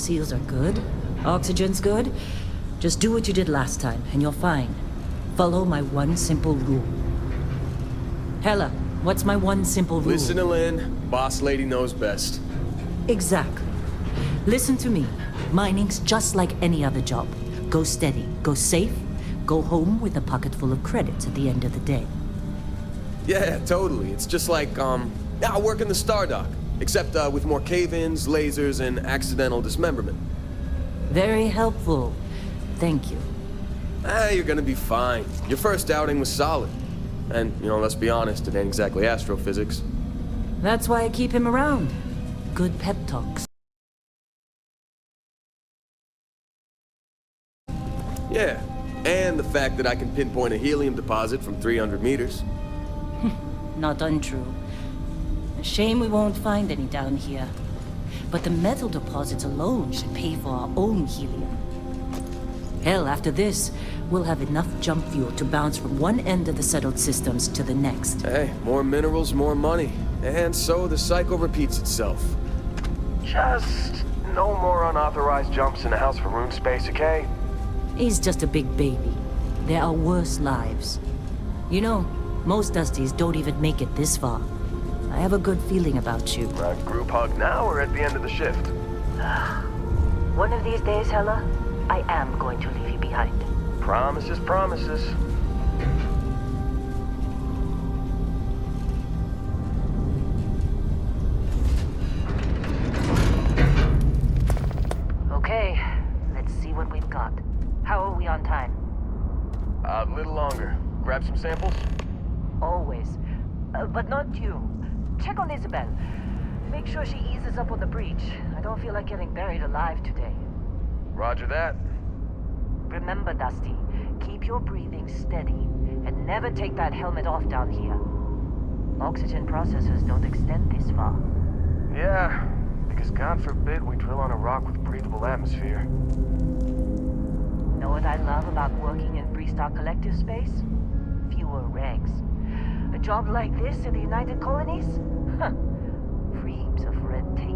seals are good, oxygen's good, just do what you did last time, and you're fine. Follow my one simple rule. Hella, what's my one simple rule? Listen to Lynn. Boss lady knows best. Exactly. Listen to me. Mining's just like any other job. Go steady, go safe, go home with a pocket full of credits at the end of the day. Yeah, totally. It's just like, I work in the Star Dock. Except, with more cave-ins, lasers, and accidental dismemberment. Very helpful. Thank you. You're gonna be fine. Your first outing was solid. And, let's be honest, it ain't exactly astrophysics. That's why I keep him around. Good pep talks. Yeah, and the fact that I can pinpoint a helium deposit from 300 meters. Not untrue. A shame we won't find any down here. But the metal deposits alone should pay for our own helium. Hell, after this, we'll have enough jump fuel to bounce from one end of the settled systems to the next. Hey, more minerals, more money. And so the cycle repeats itself. Just no more unauthorized jumps in the house for rune space, okay? He's just a big baby. There are worse lives. You know, most Dusties don't even make it this far. I have a good feeling about you. A group hug now or at the end of the shift? One of these days, Hella, I am going to leave you behind. Promises, promises. Okay, let's see what we've got. How are we on time? A little longer. Grab some samples? Always. But not you. Check on Isabel. Make sure she eases up on the breach. I don't feel like getting buried alive today. Roger that. Remember, Dusty, keep your breathing steady and never take that helmet off down here. Oxygen processors don't extend this far. Yeah, because God forbid we drill on a rock with breathable atmosphere. Know what I love about working in Freestar Collective space? Fewer regs. A job like this in the United Colonies? Huh. Reams of red tape.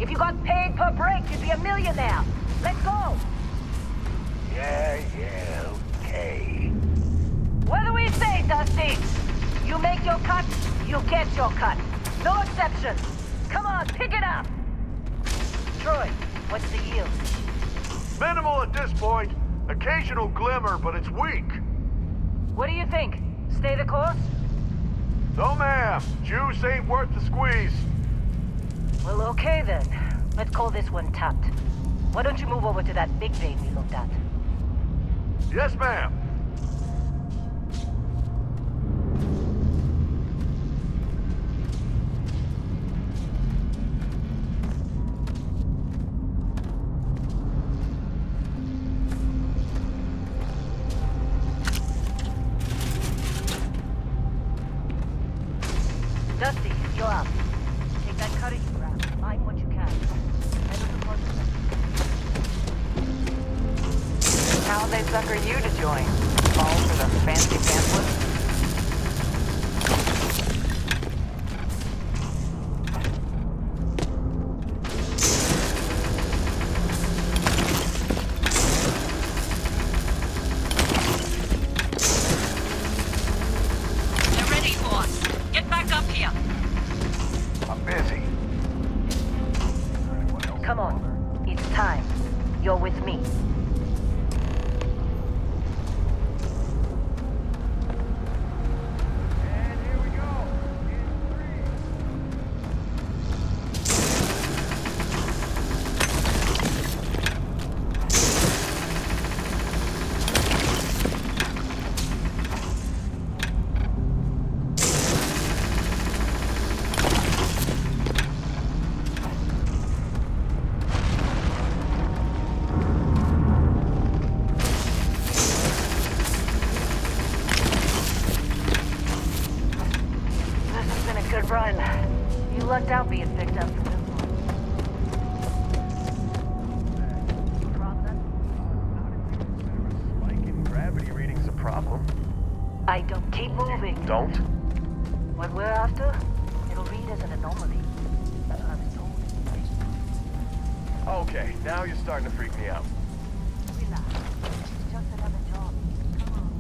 If you got paid per break, you'd be a millionaire. Let's go. Yeah, okay. What do we say, Dusty? You make your cut, you get your cut. No exceptions. Come on, pick it up. Troy, what's the yield? Minimal at this point. Occasional glimmer, but it's weak. What do you think? Stay the course? No, ma'am. Juice ain't worth the squeeze. Well, okay then. Let's call this one tapped. Why don't you move over to that big vein we looked at? Yes, ma'am. Dusty, you're up. Take that cutter you grabbed. Find what you can. Head of the puzzle. How'd they sucker you to join? Fall for the fancy pamphlet? They're ready, boss. Get back up here. I'm busy. Come on. It's time. You're with me. good run. You lucked out being picked up for this one. Spike in gravity reading's a problem. I don't keep moving. Don't? What we're after, it'll read as an anomaly. I was told. Okay, now you're starting to freak me out. Relax. It's just another job. Come on.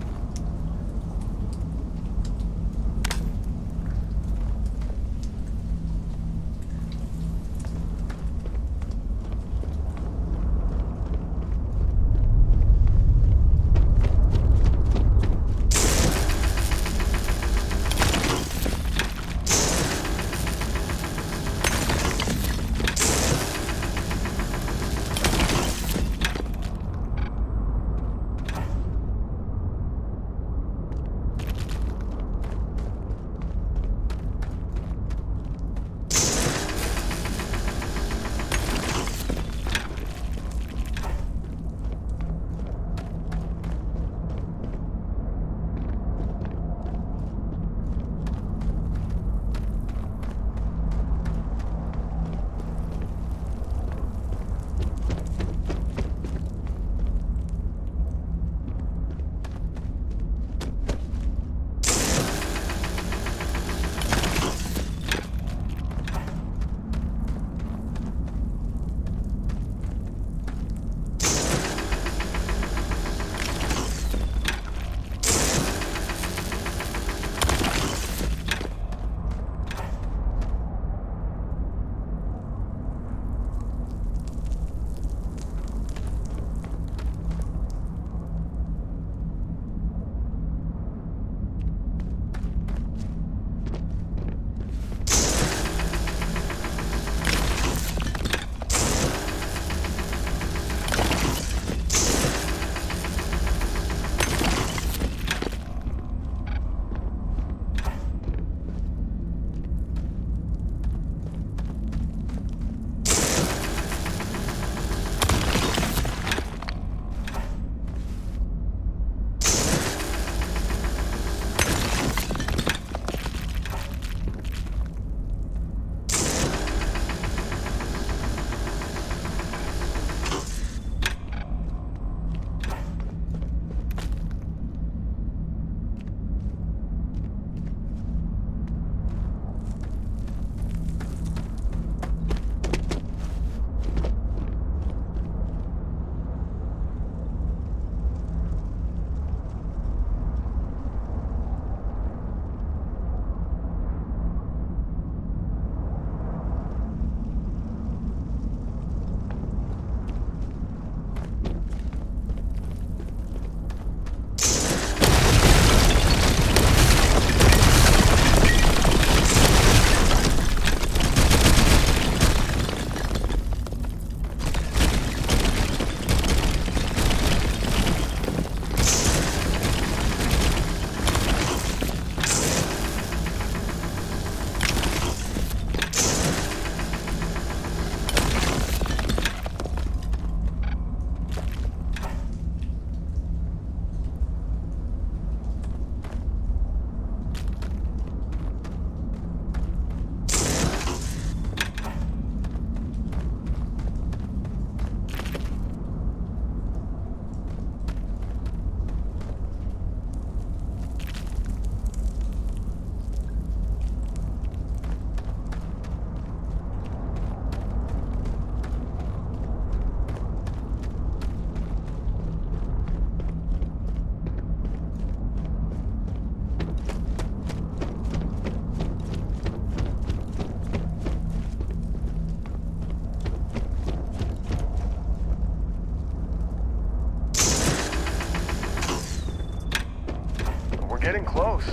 Getting close,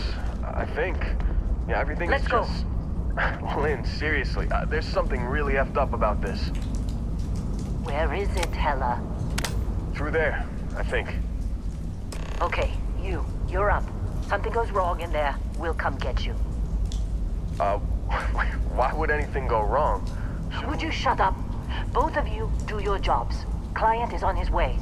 I think. Yeah, everything Let's is go. just... Lynn, seriously, there's something really effed up about this. Where is it, Hella? Through there, I think. Okay, you're up. Something goes wrong in there, we'll come get you. Why would anything go wrong? Would you shut up? Both of you do your jobs. Client is on his way.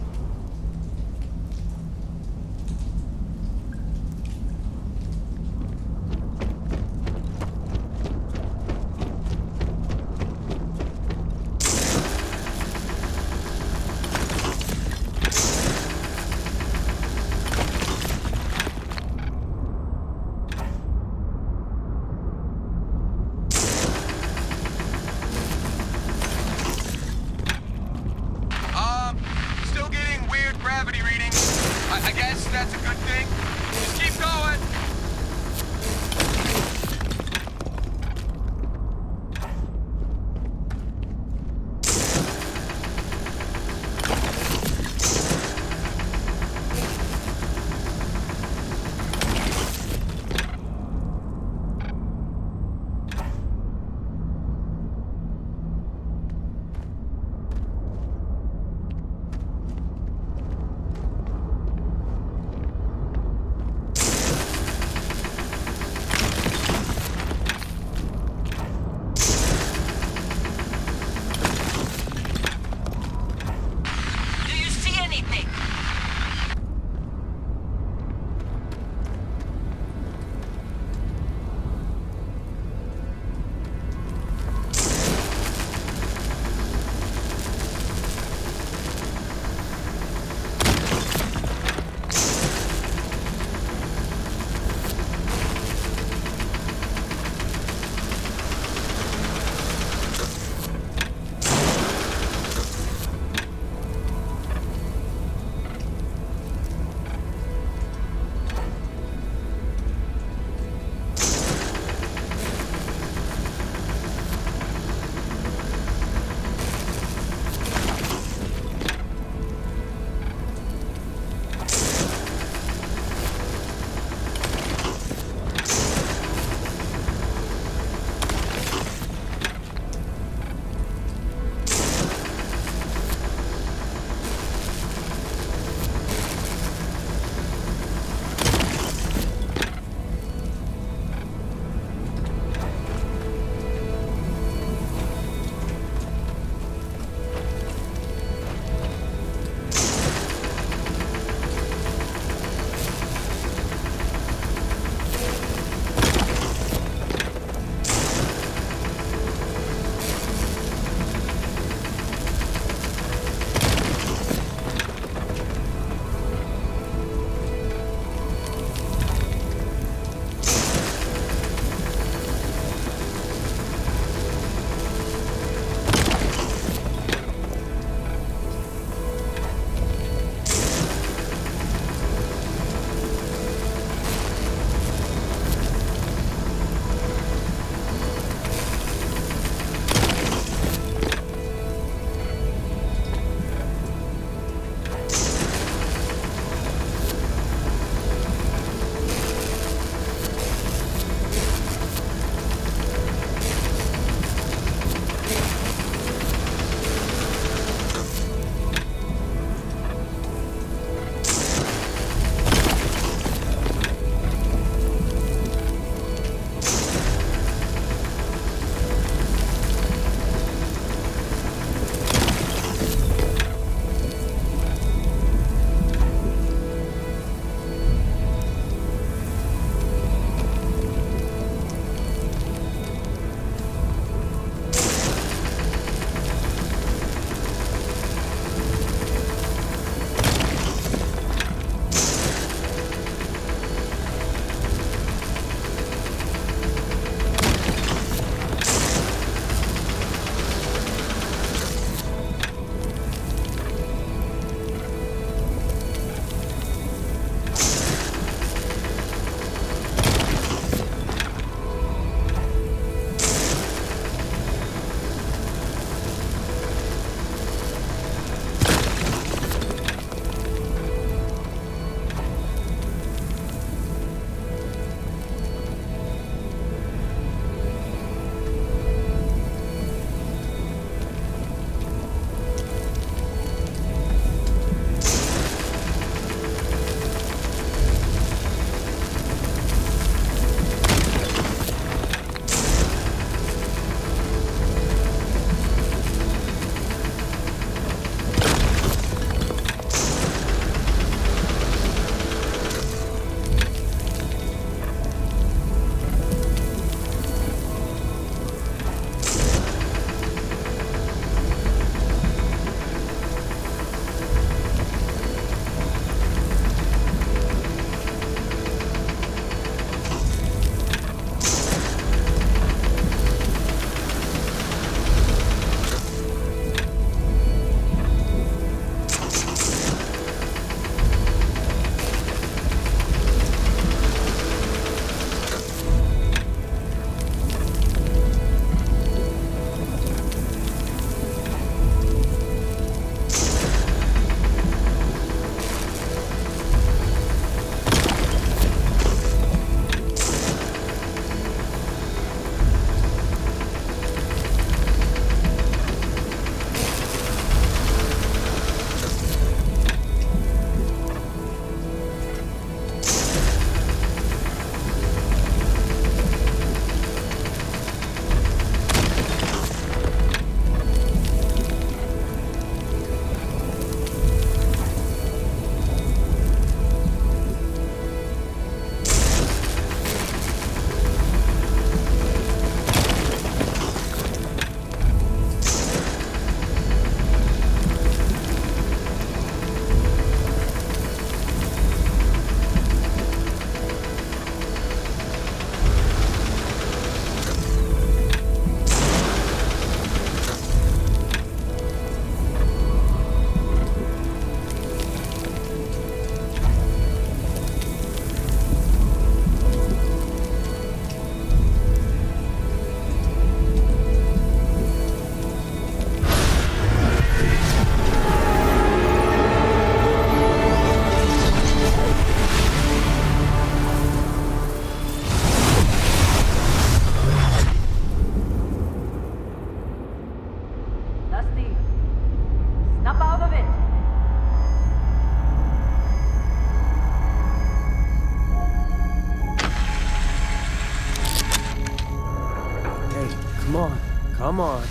Come on, come on.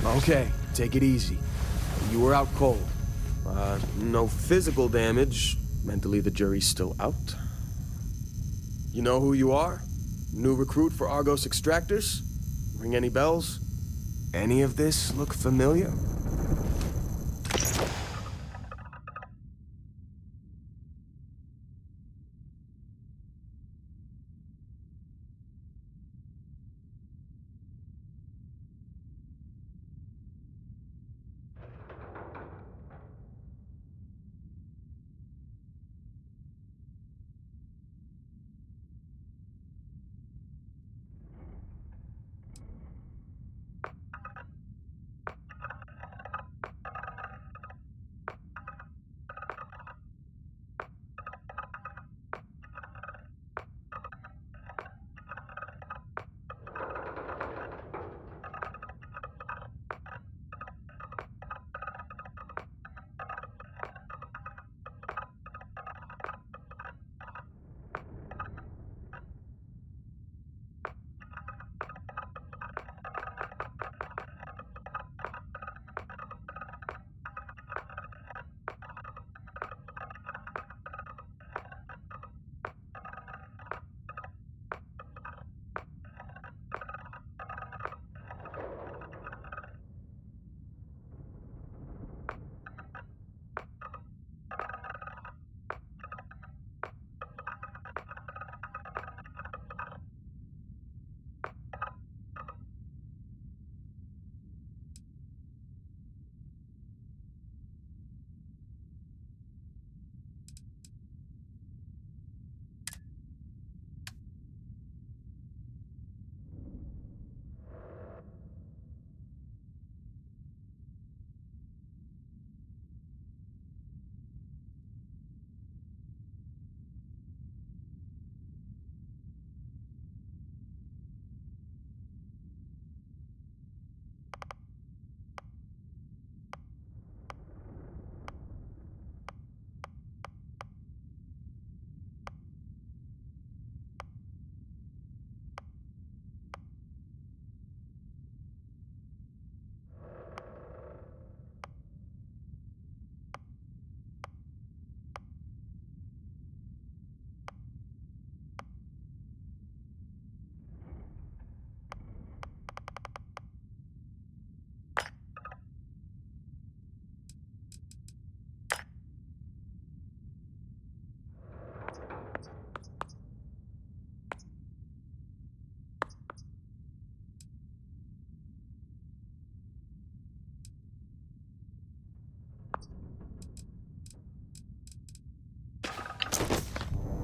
Okay, take it easy. You were out cold. No physical damage. Mentally, the jury's still out. You know who you are? New recruit for Argos Extractors? Ring any bells? Any of this look familiar?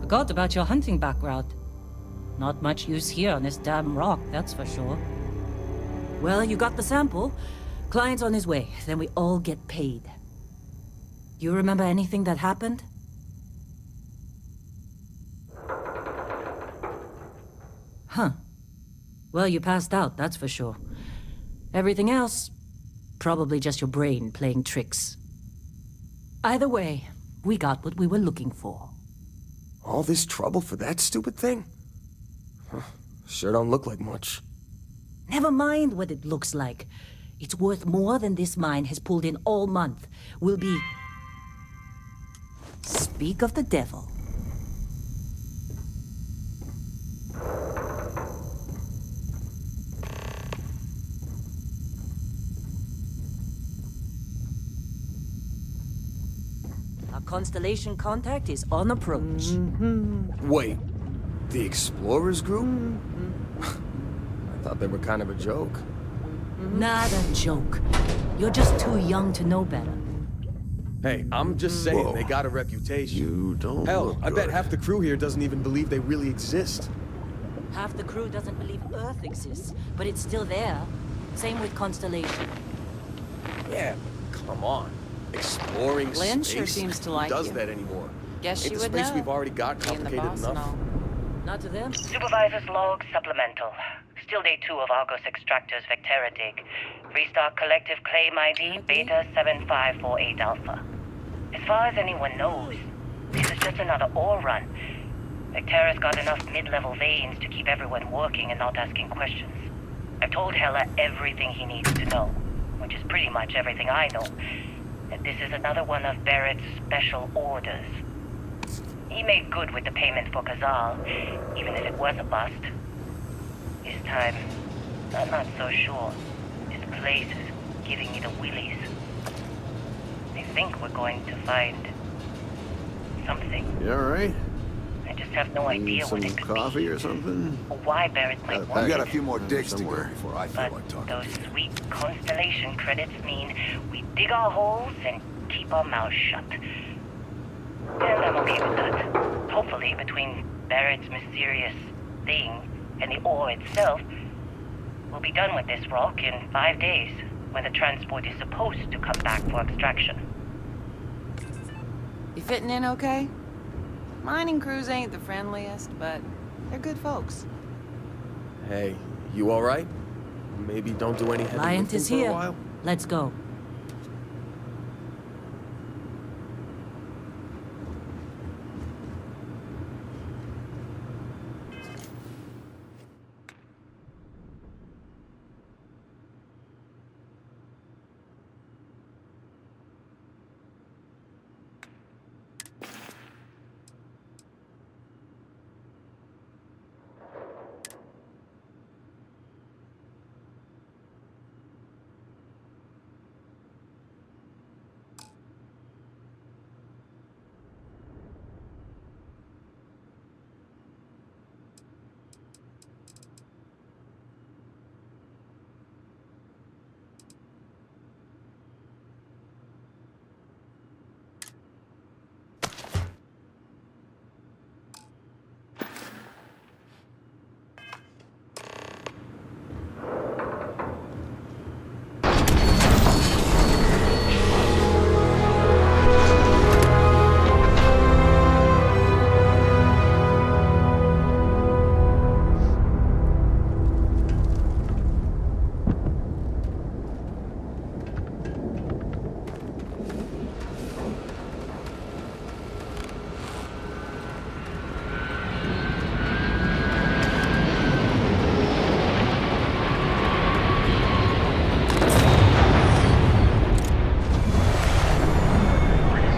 Forgot about your hunting background. Not much use here on this damn rock, that's for sure. Well, you got the sample. Client's on his way, then we all get paid. You remember anything that happened? Huh. Well, you passed out, that's for sure. Everything else, probably just your brain playing tricks. Either way, we got what we were looking for. All this trouble for that stupid thing? Huh. Sure don't look like much. Never mind what it looks like. It's worth more than this mine has pulled in all month. We'll be... Speak of the devil. Our constellation contact is on approach. Wait, the Explorers group? I thought they were kind of a joke. Not a joke. You're just too young to know better. Hey, I'm just saying Whoa. they got a reputation. You don't Hell, look I bet good. half the crew here doesn't even believe they really exist. Half the crew doesn't believe Earth exists, but it's still there. Same with Constellation. Yeah, come on. Exploring Lynn space? sure seems to like Who does you. that anymore? Guess Ain't you the would space know. we've already got Being the complicated boss and enough? all. Not to them. Supervisor's log supplemental. Still day 2 of Argos Extractors Vectera dig. Restart collective claim ID Beta 7548 Alpha. As far as anyone knows, this is just another ore run. Vectera's got enough mid-level veins to keep everyone working and not asking questions. I've told Hella everything he needs to know, which is pretty much everything I know. That this is another one of Barrett's special orders. He made good with the payment for Kazal, even if it was a bust. This time, I'm not so sure. This place is giving me the willies. I think we're going to find something. You alright? I just have no idea Some what it could coffee be, or something? or why Barrett might want I got a it. few more digs to go somewhere. before I feel But like talking those to you. sweet constellation credits mean we dig our holes and keep our mouths shut. And I'm okay with that. Hopefully, between Barrett's mysterious thing and the ore itself, we'll be done with this rock in 5 days, when the transport is supposed to come back for extraction. You fitting in okay? Mining crews ain't the friendliest, but they're good folks. Hey, you alright? Maybe don't do any heavy Client lifting is for a here. while? Let's go.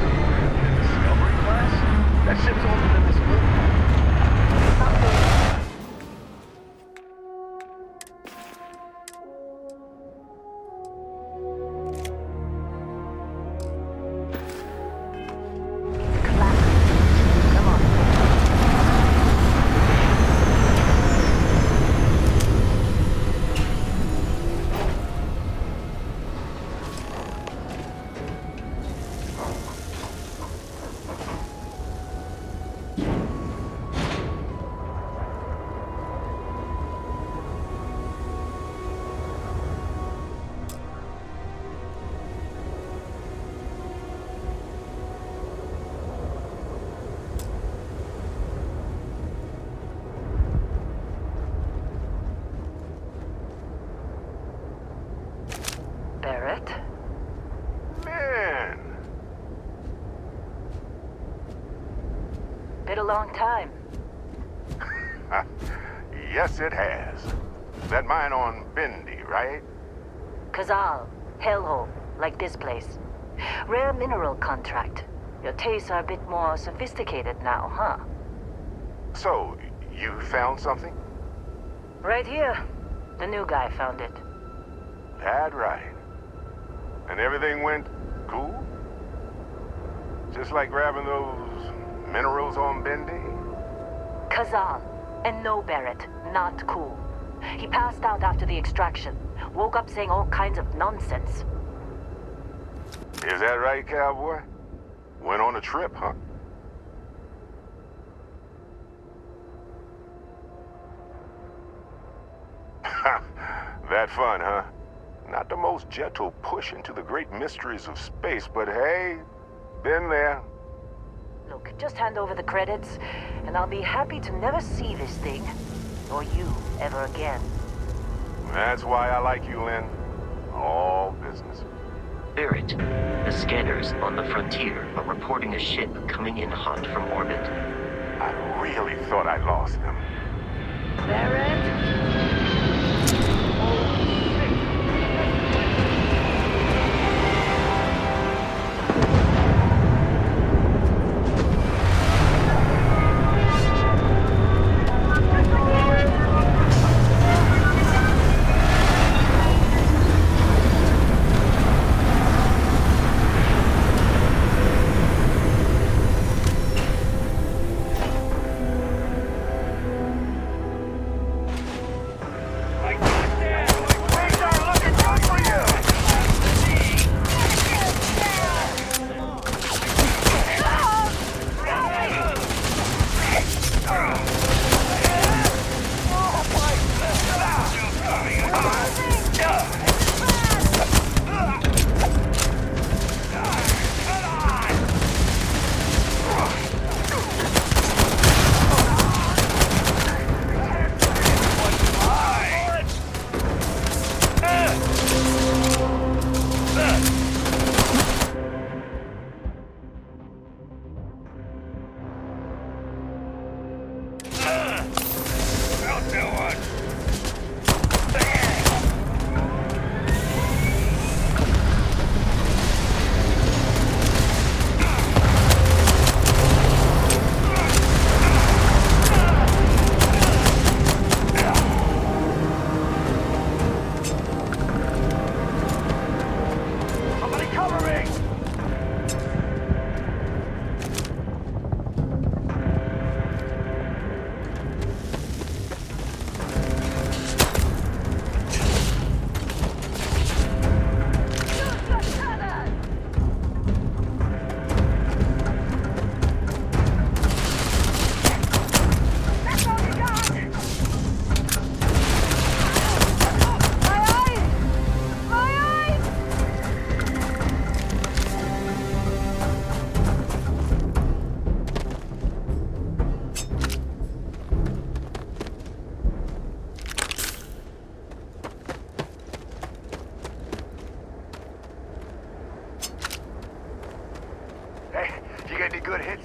Discovery class? That ship's older than this movie. Come on. Barrett? Man, Been a long time. yes it has. That mine on Bendy, right? Kazal, hellhole, like this place. Rare mineral contract. Your tastes are a bit more sophisticated now, huh? So, you found something? Right here. The new guy found it. That right. And everything went cool? Just like grabbing those minerals on Bendy? Kazal. And no Barrett. Not cool. He passed out after the extraction. Woke up saying all kinds of nonsense. Is that right, cowboy? Went on a trip, huh? That fun, huh? Not the most gentle push into the great mysteries of space, but hey, been there. Look, just hand over the credits, and I'll be happy to never see this thing, or you, ever again. That's why I like you, Lynn. All business. Barrett, the scanners on the frontier are reporting a ship coming in hot from orbit. I really thought I lost them. Barrett?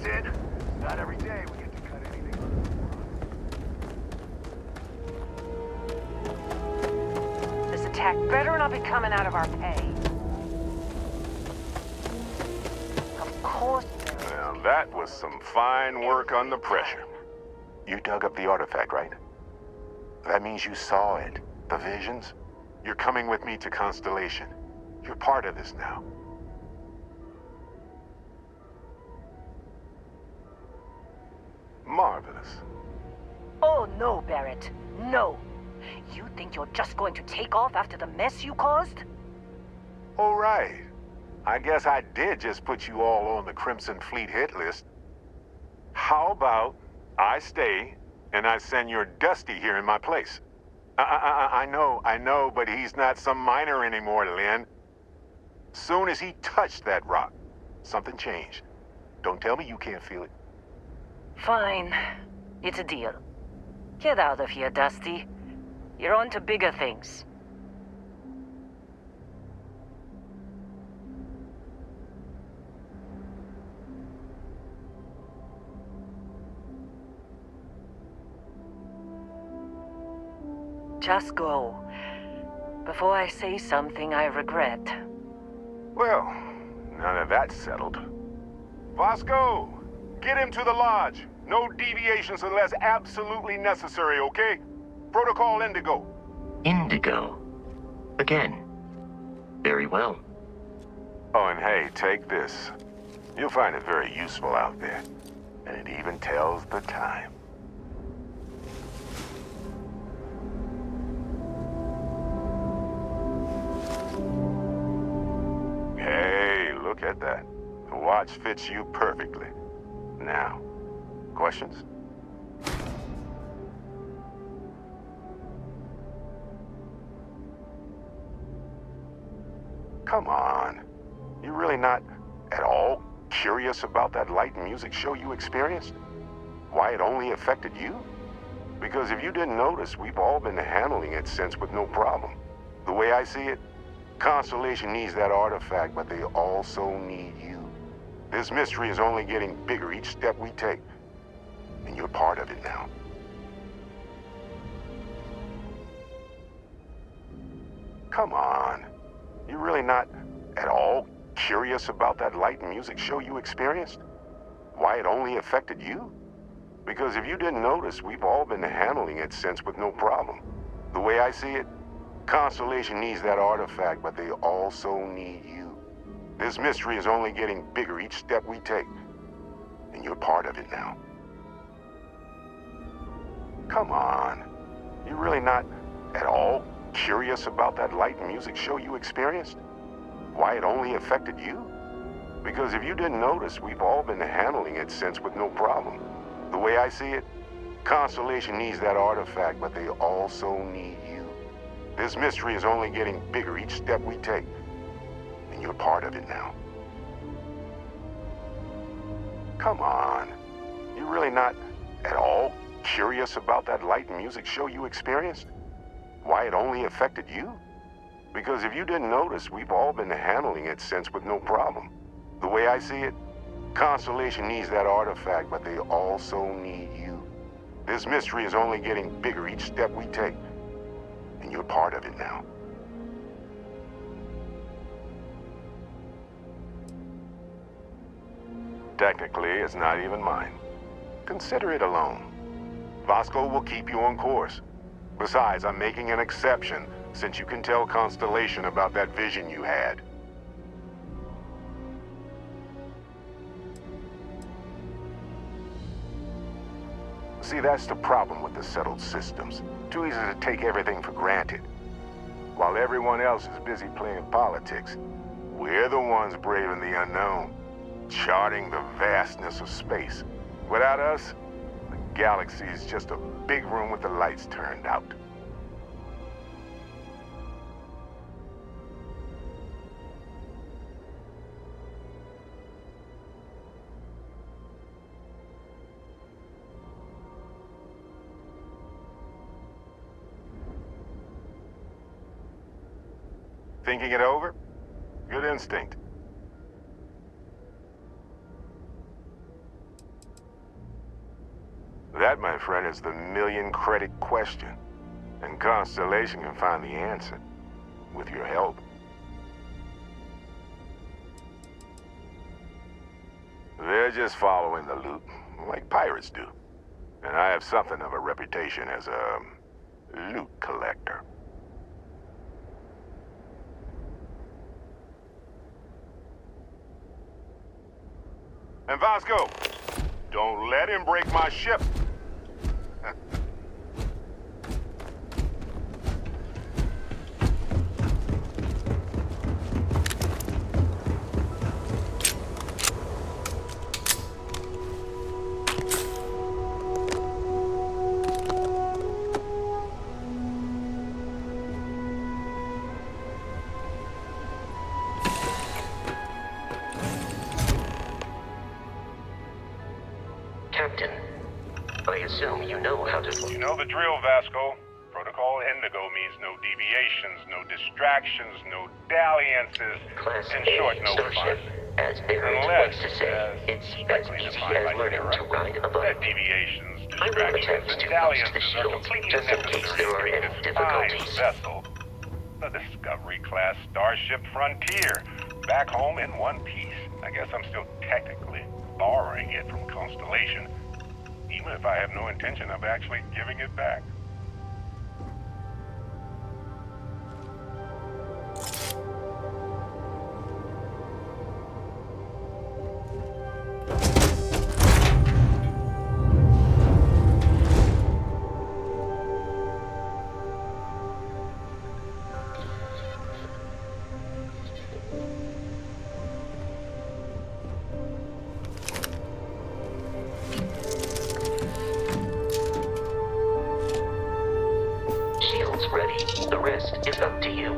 That's it. Not every day we get to cut anything. This attack better not be coming out of our pay. Of course. Now, that was some fine work under pressure. You dug up the artifact, right? That means you saw it. The visions? You're coming with me to Constellation. You're part of this now. Marvelous. Oh no, Barrett. No. You think you're just going to take off after the mess you caused? All right. I guess I did just put you all on the Crimson Fleet hit list. How about I stay and I send your Dusty here in my place? I know, but he's not some miner anymore, Lynn. Soon as he touched that rock, something changed. Don't tell me you can't feel it. Fine. It's a deal. Get out of here, Dusty. You're on to bigger things. Just go. Before I say something I regret. Well, now that that's settled. Vasco, get him to the lodge. No deviations unless absolutely necessary, okay? Protocol Indigo. Indigo. Again. Very well. Oh, and hey, take this. You'll find it very useful out there. And it even tells the time. Hey, look at that. The watch fits you perfectly. Now, questions? Come on. You really not at all curious about that light and music show you experienced? Why it only affected you? Because if you didn't notice, we've all been handling it since with no problem. The way I see it, Constellation needs that artifact, but they also need you. This mystery is only getting bigger each step we take, and you're part of it now. Come on. You really not at all curious about that light and music show you experienced? Why it only affected you? Because if you didn't notice, we've all been handling it since with no problem. The way I see it, Constellation needs that artifact, but they also need you. This mystery is only getting bigger each step we take, and you're part of it now. Come on. You really not at all curious about that light and music show you experienced? Why it only affected you? Because if you didn't notice, we've all been handling it since with no problem. The way I see it, Constellation needs that artifact, but they also need you. This mystery is only getting bigger each step we take, and you're part of it now. Come on. You really not at all curious about that light and music show you experienced? Why it only affected you? Because if you didn't notice, we've all been handling it since with no problem. The way I see it, Constellation needs that artifact, but they also need you. This mystery is only getting bigger each step we take, and you're part of it now. Technically, it's not even mine. Consider it a loan. Vasco will keep you on course. Besides, I'm making an exception, since you can tell Constellation about that vision you had. See, that's the problem with the settled systems. Too easy to take everything for granted. While everyone else is busy playing politics, we're the ones braving the unknown, charting the vastness of space. Without us, the galaxy is just a big room with the lights turned out. Thinking it over? Good instinct. That, my friend, is the million-credit question. And Constellation can find the answer. With your help. They're just following the loot, like pirates do. And I have something of a reputation as a loot collector. And Vasco, don't let him break my ship. Captain, I assume you know how to... You know the drill, Vasco. Protocol Indigo means no deviations, no distractions, no dalliances. Class In A short, no starship, fun. as Barrett Unless, likes to say, it's as strictly easy defined by as learning Sarah, to ride a that boat. deviations, I will distractions, attempt and to boost dalliances the are shield completely just in case necessary there are to any this difficulties. fine vessel. The Discovery-class Starship Frontier. Back home in one piece. I guess I'm still technically borrowing it from Constellation, even if I have no intention of actually giving it back. Shield's ready. The rest is up to you.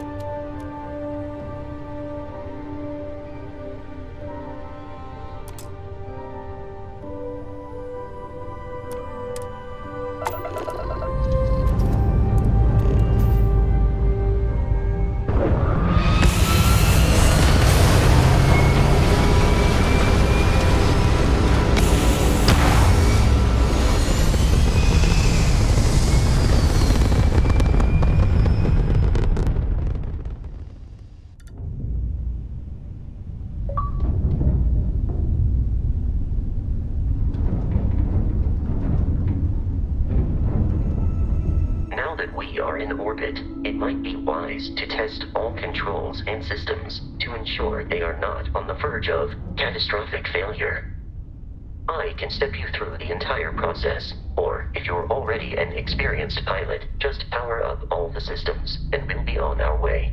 Now that we are in orbit, it might be wise to test all controls and systems to ensure they are not on the verge of catastrophic failure. I can step you through the entire process, or if you're already an experienced pilot, just power up all the systems, and we'll be on our way.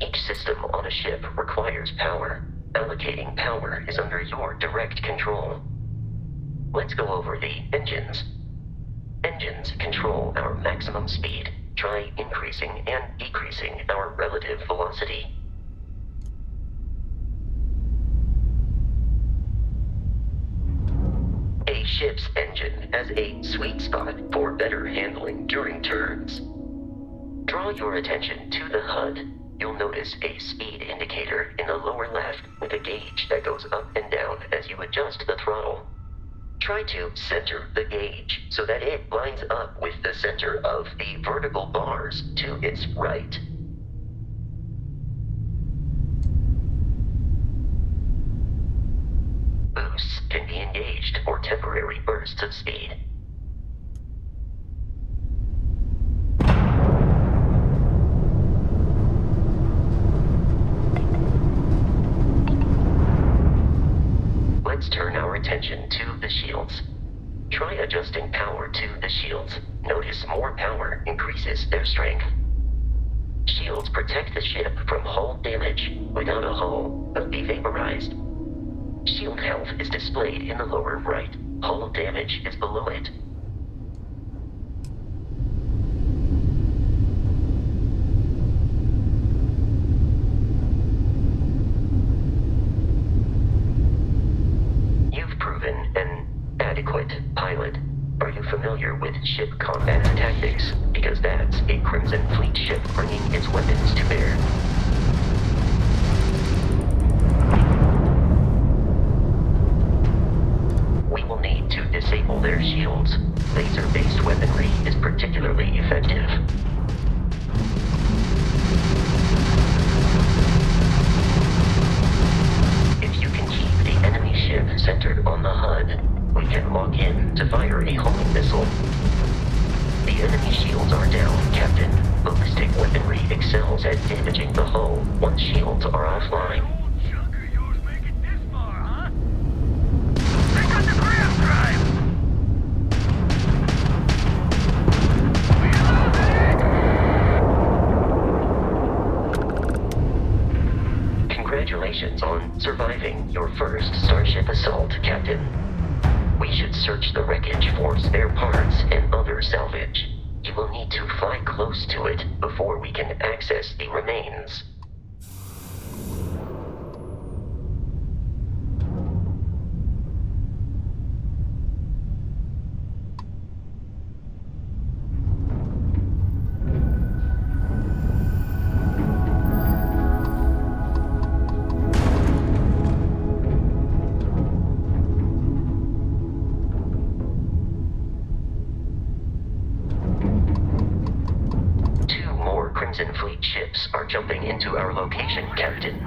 Each system on a ship requires power. Allocating power is under your direct control. Let's go over the engines. Engines control our maximum speed. Try increasing and decreasing our relative velocity. A ship's engine has a sweet spot for better handling during turns. Draw your attention to the HUD. You'll notice a speed indicator in the lower left with a gauge that goes up and down as you adjust the throttle. Try to center the gauge so that it lines up with the center of the vertical bars to its right. Boosts can be engaged for temporary bursts of speed. Let's turn our attention to the shields. Try adjusting power to the shields. Notice more power increases their strength. Shields protect the ship from hull damage. Without a hull, it'll be vaporized. Shield health is displayed in the lower right. Hull damage is below it. adequate pilot. Are you familiar with ship combat tactics? Because that's a Crimson Fleet ship bringing its weapons to bear. We will need to disable their shields. Laser-based weaponry is particularly effective. If you can keep the enemy ship centered on the HUD, we can lock in to fire a homing missile. The enemy shields are down, Captain. Ballistic weaponry excels at damaging the hull once shields are offline. Congratulations on surviving your first Starship assault, Captain. We should search the wreckage for spare parts and other salvage. You will need to fly close to it before we can access the remains. Crimson Fleet ships are jumping into our location, Captain.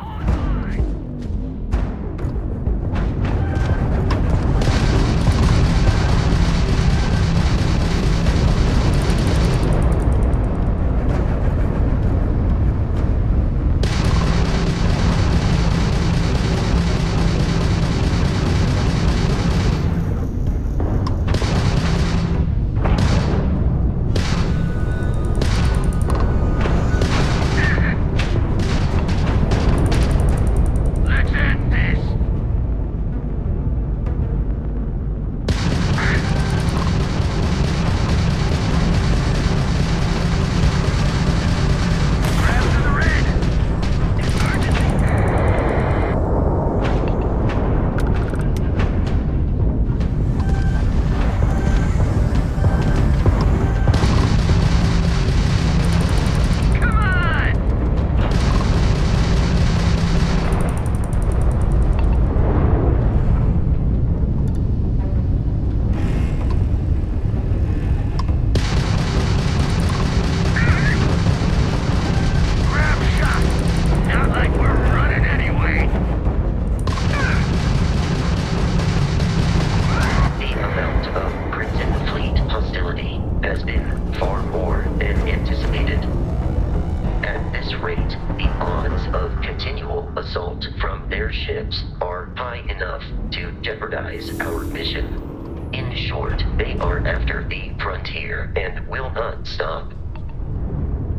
Our mission. In short, they are after the frontier and will not stop.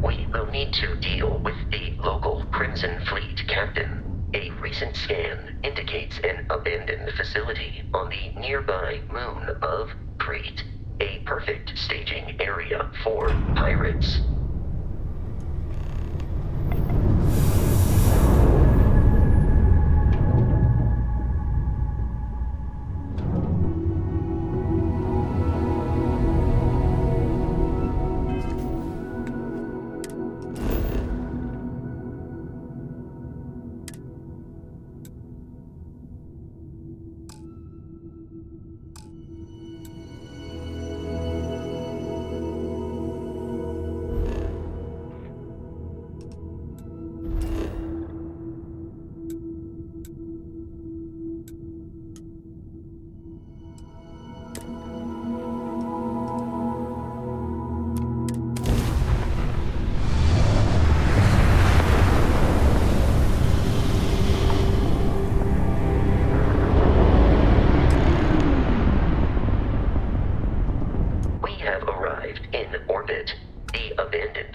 We will need to deal with the local Crimson Fleet captain. A recent scan indicates an abandoned facility on the nearby moon of Crete, a perfect staging area for pirates.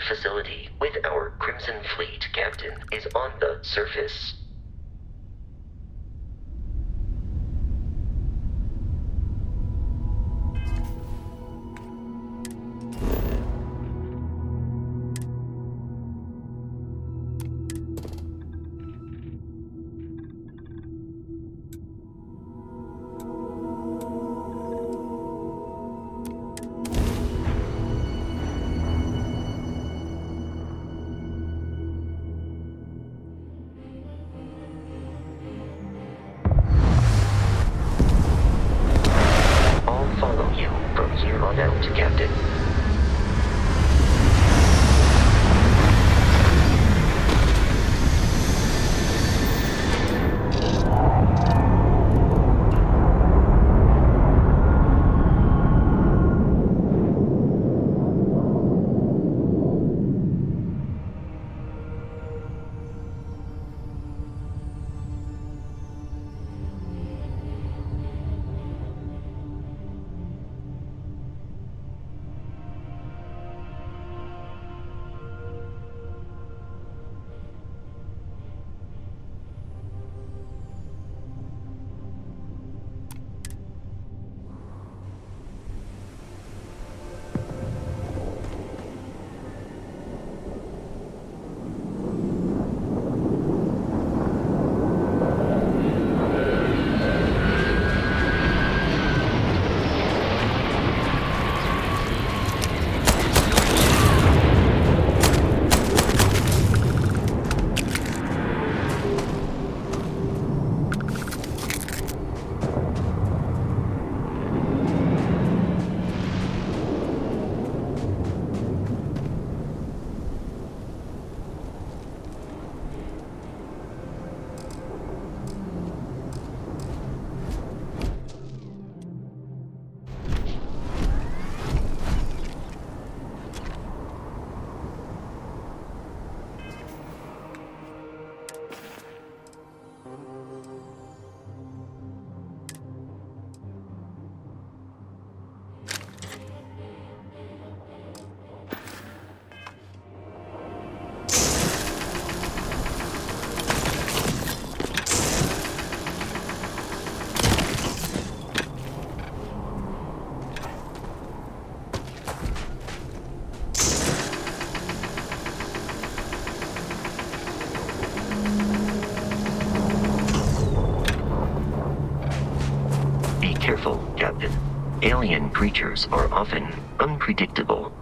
Facility with our Crimson Fleet captain is on the surface. careful, Captain. Alien creatures are often unpredictable.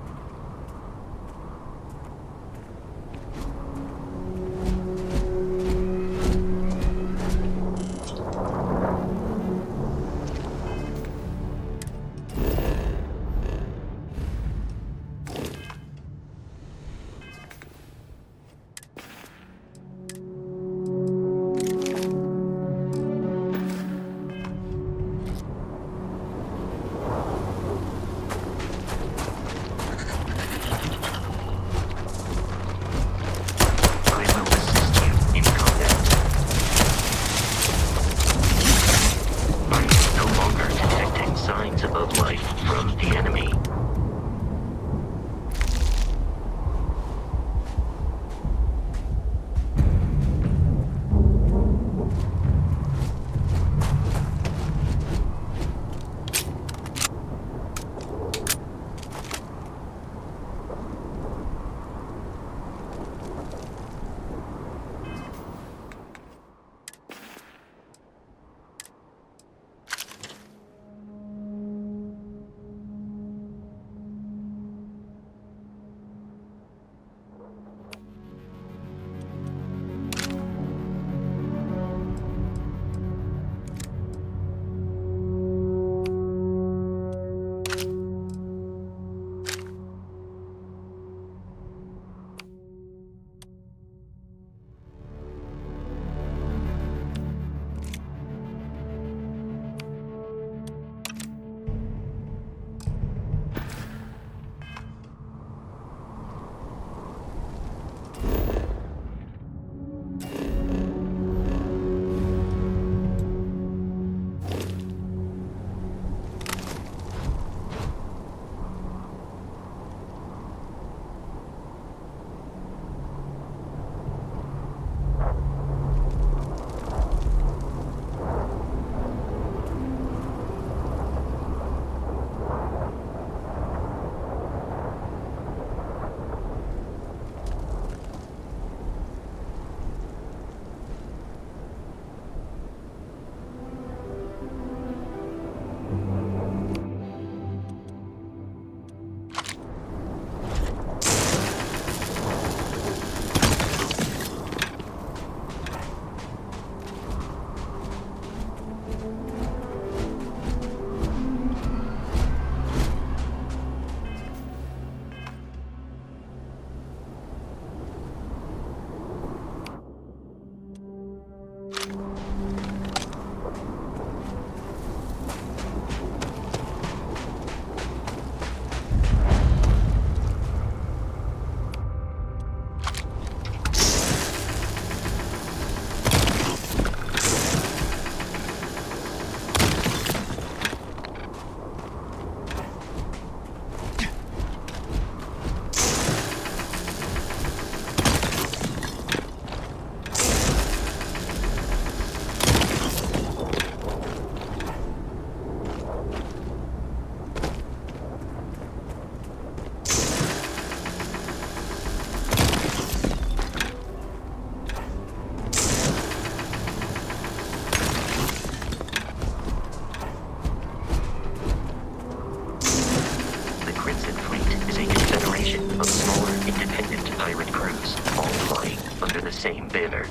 same banner.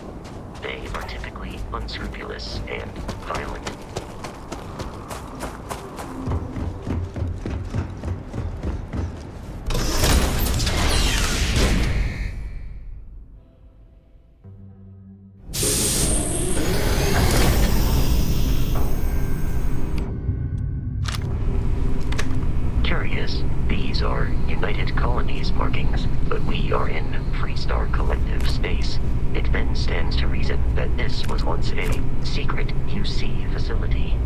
They are typically unscrupulous and violent. Curious, these are United Colonies markings, but we are in Freestar Collective space. It then stands to reason that this was once a secret UC facility.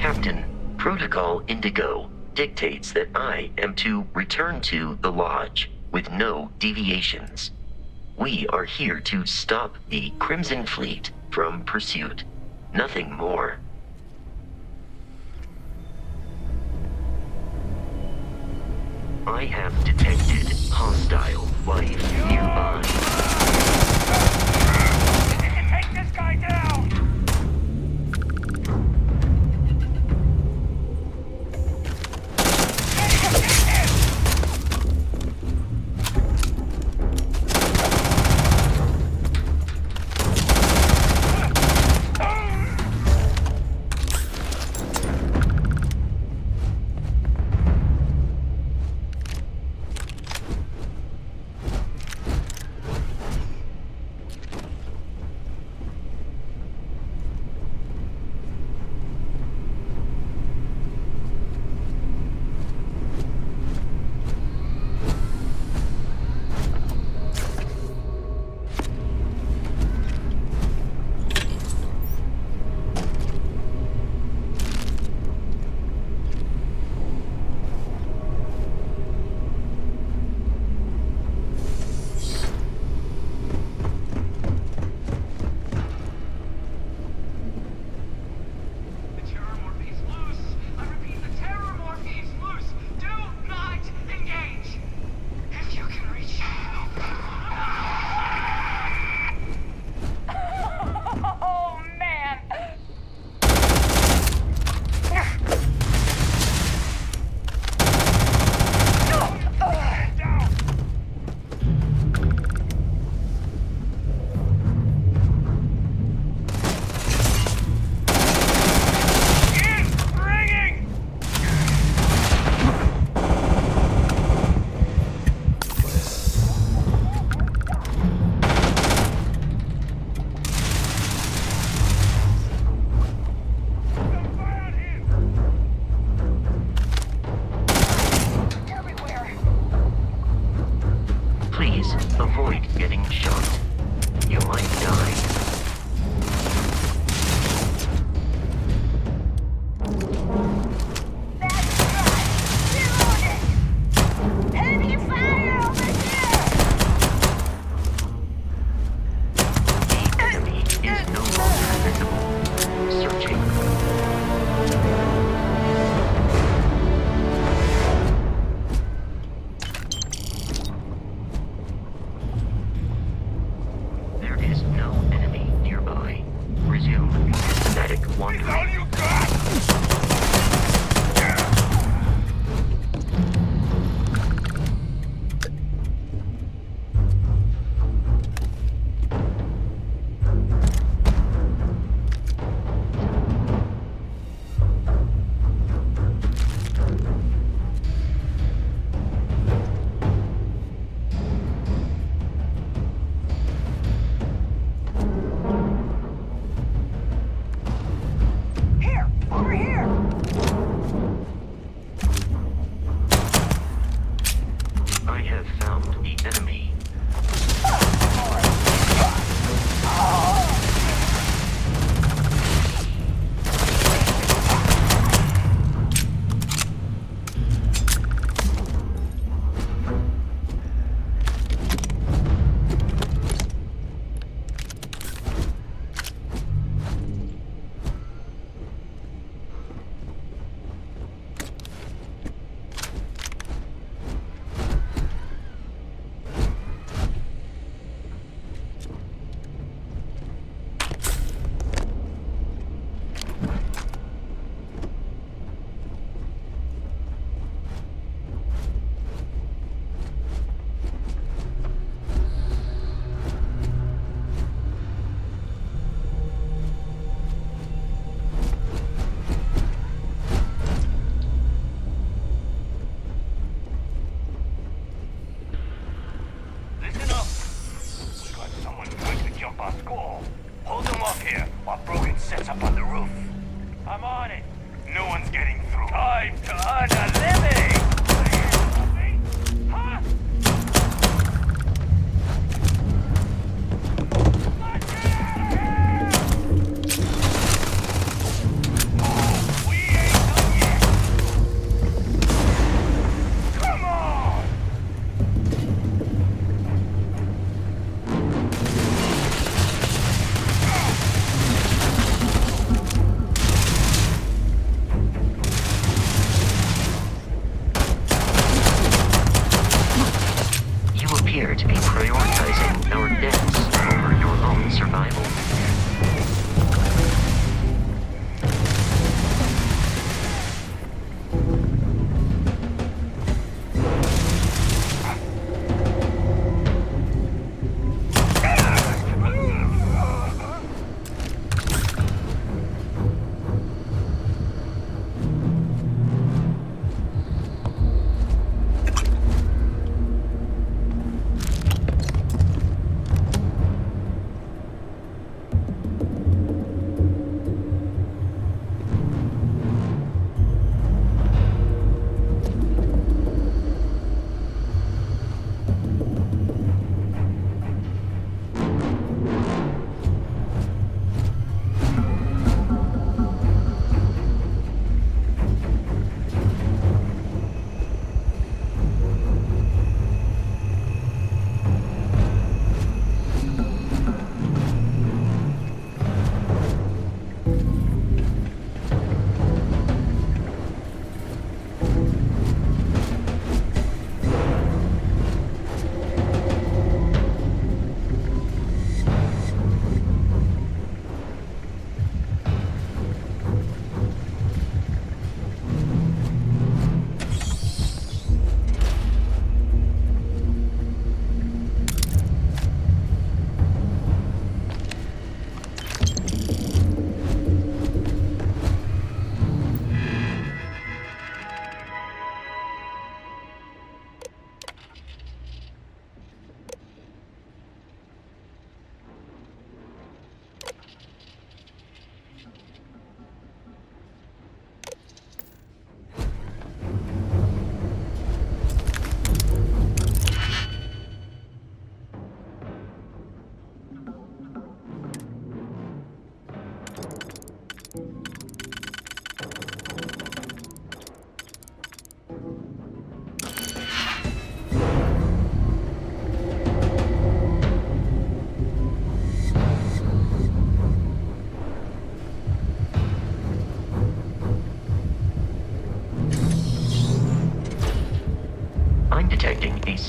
Captain, Protocol Indigo dictates that I am to return to the Lodge with no deviations. We are here to stop the Crimson Fleet from pursuit. Nothing more. I have detected hostile life nearby. Take this guy down!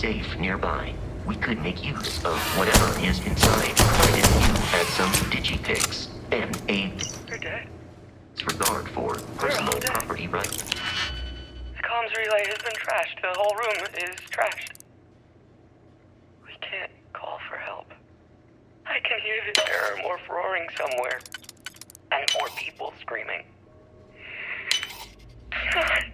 safe nearby. We could make use of whatever is inside, provided you had some digipicks and a You're dead. regard for personal property rights. The comms relay has been trashed. The whole room is trashed. We can't call for help. I can hear the terror morph roaring somewhere. And more people screaming. God.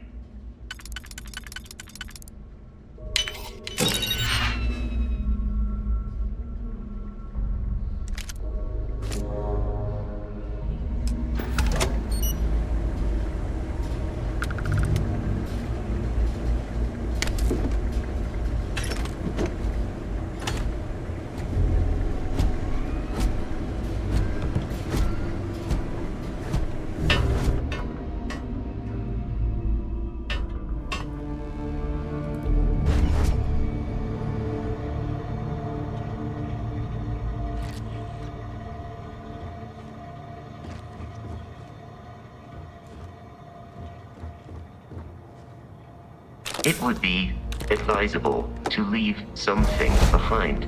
It would be advisable to leave something behind.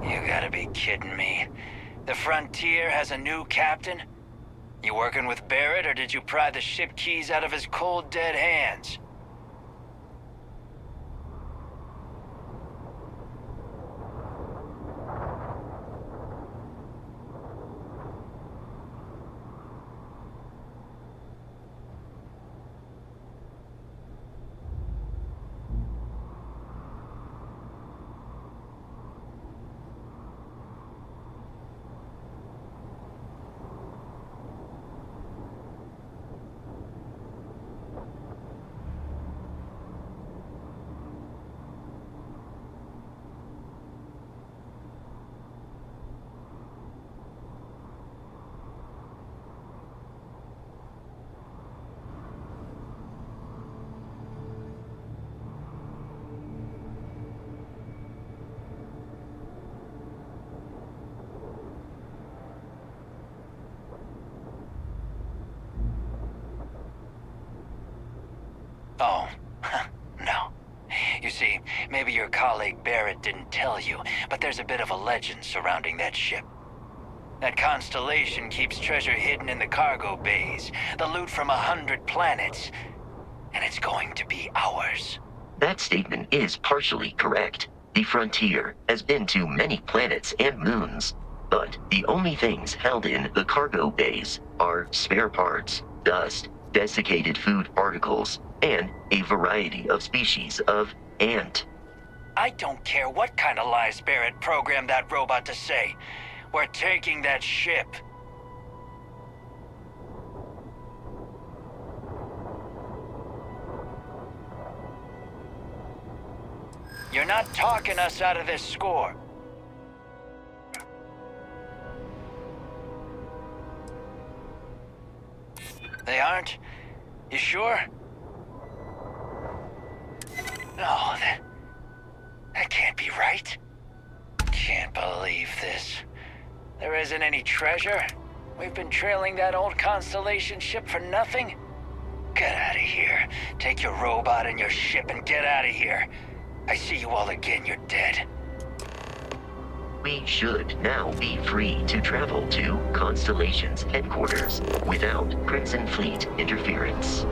You gotta be kidding me. The Frontier has a new captain? You working with Barrett, or did you pry the ship keys out of his cold, dead hands? Oh, no. You see, maybe your colleague Barrett didn't tell you, but there's a bit of a legend surrounding that ship. That constellation keeps treasure hidden in the cargo bays, the loot from 100 planets, and it's going to be ours. That statement is partially correct. The Frontier has been to many planets and moons, but the only things held in the cargo bays are spare parts, dust, desiccated food particles, and a variety of species of ant. I don't care what kind of lies Barrett programmed that robot to say. We're taking that ship. You're not talking us out of this score. They aren't? You sure? No, that can't be right. Can't believe this. There isn't any treasure? We've been trailing that old Constellation ship for nothing? Get out of here. Take your robot and your ship and get out of here. I see you all again, you're dead. We should now be free to travel to Constellation's headquarters without Crimson Fleet interference.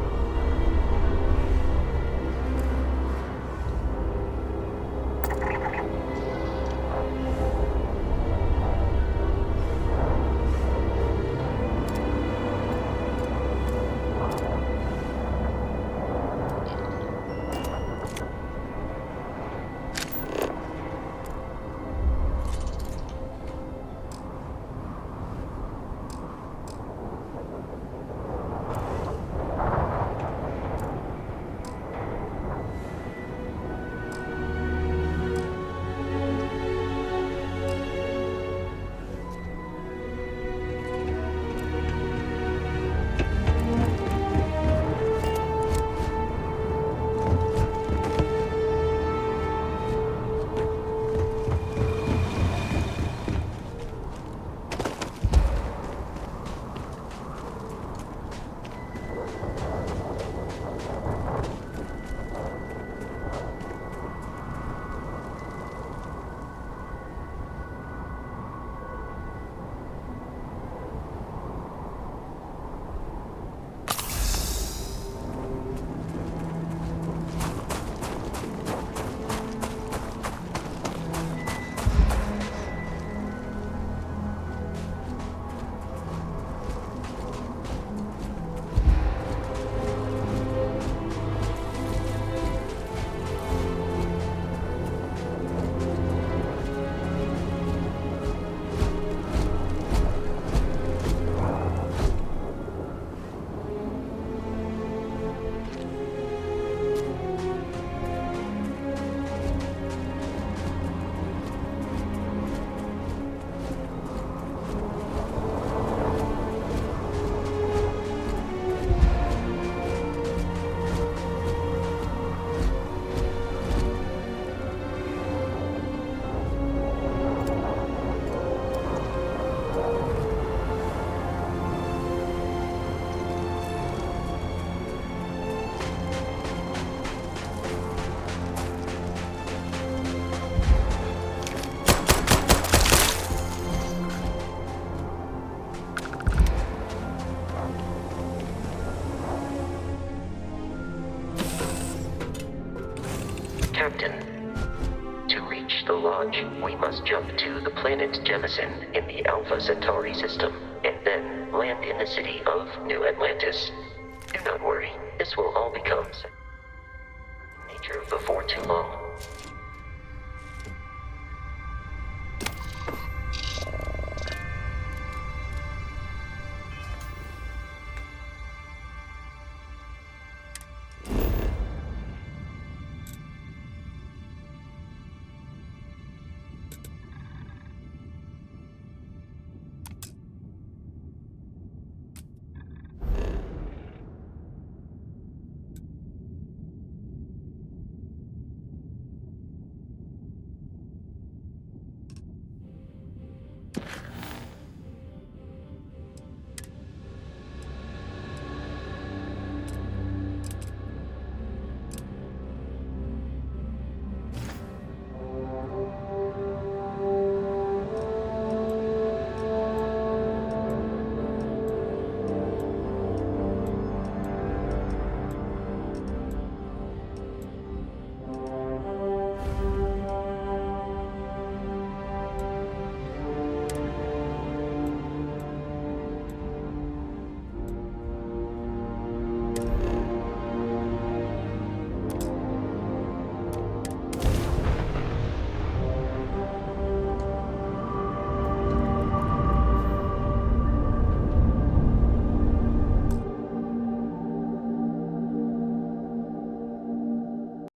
Captain. To reach the Lodge, we must jump to the planet Jemison in the Alpha Centauri system, and then land in the city of New Atlantis. Do not worry, this will all become nature before too long.